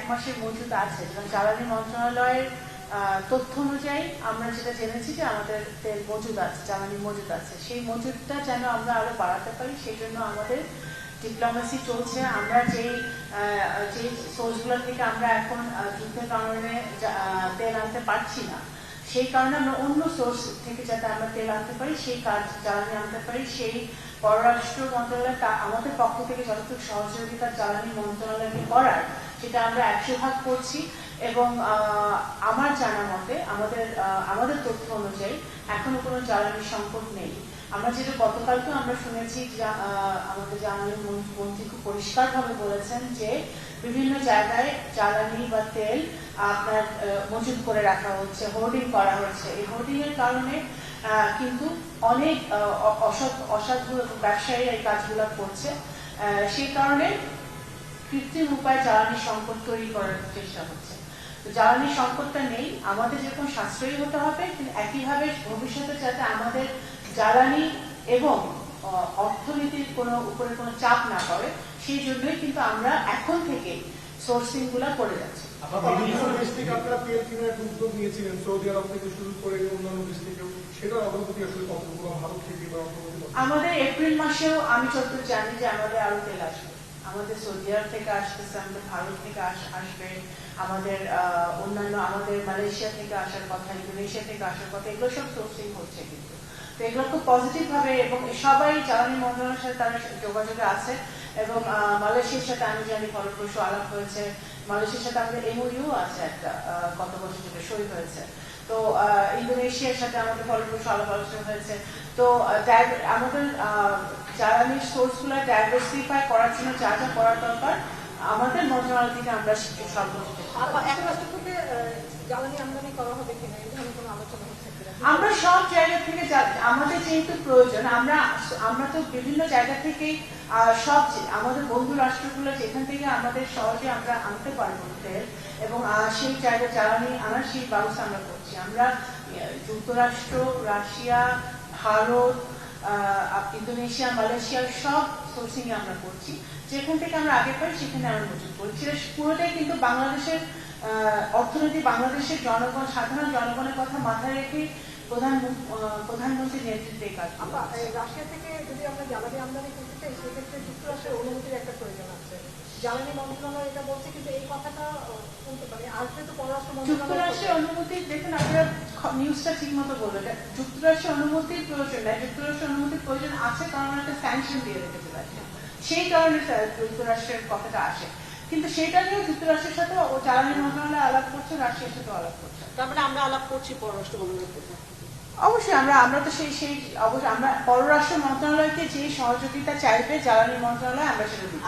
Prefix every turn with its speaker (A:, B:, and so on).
A: মাসের মজুদ আছে। জ্বালানি মন্ত্রণালয়ের তথ্য অনুযায়ী আমরা যেটা জেনেছি যে আমাদের তেল মজুদ আছে, জ্বালানি মজুদ আছে। সেই মজুদটা যেন আমরা আরো বাড়াতে পারি, সেই জন্য আমাদের ডিপ্লোমেসি চলছে। আমরা যেই সোর্সগুলো থেকে আমরা এখন যুদ্ধের কারণে তেল আনতে পারছি না, সেই কারণে আমরা অন্য সোর্স থেকে যাতে আমরা তেল আনতে পারি, সেই কাজ জ্বালানি আনতে পারি, সেই পররাষ্ট্র মন্ত্রণালয় আমাদের পক্ষ থেকে যতটুকু সহযোগিতা জ্বালানি মন্ত্রণালয়কে করার, সেটা আমরা 100% করছি। এবং আমার জানা মতে আমাদের তথ্য অনুযায়ী এখনো কোনো জ্বালানি সংকট নেই। আমরা যেটা গতকালকে আমরা শুনেছি, আমাদের জ্বালানি মন্ত্রী খুব পরিষ্কারভাবে বলেছেন যে বিভিন্ন জায়গায় জ্বালানি বা তেল আপনার মজুদ করে রাখা হচ্ছে, হোর্ডিং করা হচ্ছে। এই হোর্ডিং এর কারণে কিন্তু অনেক অসাধু ব্যবসায়ীরা এই কাজগুলো করছে। সেই কারণে কৃত্রিম উপায়ে জ্বালানি সংকট তৈরি করার চেষ্টা হচ্ছে। তো জ্বালানি সংকটটা নেই, আমাদের যেরকম সাশ্রয়ী হতে হবে, কিন্তু একইভাবে ভবিষ্যতে যাতে আমাদের জ্বালানি এবং অর্থনীতির উপরে কোনো চাপ না পড়ে, সেই জন্যই কিন্তু আমরা এখন থেকে সোর্সিং গুলা করে যাচ্ছি। আমাদের এপ্রিল মাসেও আমি যতটুকু জানি যে আমাদের আরো তেল আসবে, আমাদের সৌদি আরব থেকে আসতেছে, আমাদের ভারত থেকে আসবে, আমাদের অন্যান্য আমাদের মালয়েশিয়া থেকে আসার কথা, ইন্দোনেশিয়া থেকে আসার কথা, এগুলো সব সোর্সিং হচ্ছে। কিন্তু তো এগুলো খুব পজিটিভ ভাবে, এবং সবাই জ্বালানি মন্ত্রণালয়ের সাথে তারা যোগাযোগে আছে। এবং মালয়েশিয়ার সাথে আমি জানি ফলপ্রসূ আলাপ হয়েছে, মালয়েশিয়ার সাথে আমাদের এমওইউ আছে একটা, গত বছর যেটা সই হয়েছে। তো ইন্দোনেশিয়ার সাথে আমাদের ফলপ্রসূ আলাপ আলোচনা হয়েছে। তো আমাদের জ্বালানির সোর্স গুলো ডাইভার্সিফাই করার জন্য যা যা করার দরকার আমাদের মন্ত্রণালয় থেকে আমরা আমরা সব জায়গা থেকে আমাদের যেহেতু প্রয়োজন, আমরা তো বিভিন্ন জায়গা থেকে সব আমাদের বন্ধু রাষ্ট্রগুলো যেখান থেকে আমাদের সহজে আমরা আনতে পারবো তেল, এবং সেই জায়গা জ্বালানি আনার সেই ব্যবস্থা আমরা করছি। আমরা যুক্তরাষ্ট্র, রাশিয়া, ভারত, ইন্দোনেশিয়া, মালয়েশিয়ার সব সোর্সিং আমরা করছি। যেখান থেকে আমরা আগে পাই সেখানে আমরা মজুত করছি। পুরোটাই কিন্তু বাংলাদেশের অর্থনীতি, বাংলাদেশের জনগণ, সাধারণ জনগণের কথা মাথায় রেখে প্রধানমন্ত্রীর নেতৃত্বে কাজ।
B: রাশিয়া থেকে যদি আমরা জ্বালানি আমদানি করতে চাই, সেক্ষেত্রে যুক্তরাষ্ট্রের অনুমতির একটা প্রয়োজন আছে। জ্বালানি মন্ত্রণালয় এটা বলছে, কিন্তু এই কথাটা আসবে তো পররাষ্ট্র মন্ত্রণালয়।
A: যুক্তরাষ্ট্রের অনুমতি, দেখুন আপনারা নিউজটা ঠিক মতো বলবেন, যুক্তরাষ্ট্রের অনুমতির প্রয়োজন নাই। যুক্তরাষ্ট্রের অনুমতির প্রয়োজন আছে কারণ একটা স্যাংশন দিয়ে রেখেছে রাশিয়া, সেই কারণে যুক্তরাষ্ট্রের কথাটা আসে। কিন্তু সেটা নিয়েও যুক্তরাষ্ট্রের সাথে ও জ্বালানি মন্ত্রণালয় আলাপ করছে, রাশিয়ার সাথে আলাপ করছে।
C: তার মানে আমরা আলাপ করছি পররাষ্ট্র মন্ত্রণালয়।
A: অবশ্যই আমরা তো সেই অবশ্যই আমরা পররাষ্ট্র মন্ত্রণালয়কে যে সহযোগিতা চাইবে জ্বালানি মন্ত্রণালয় আমরা সেটা দিই।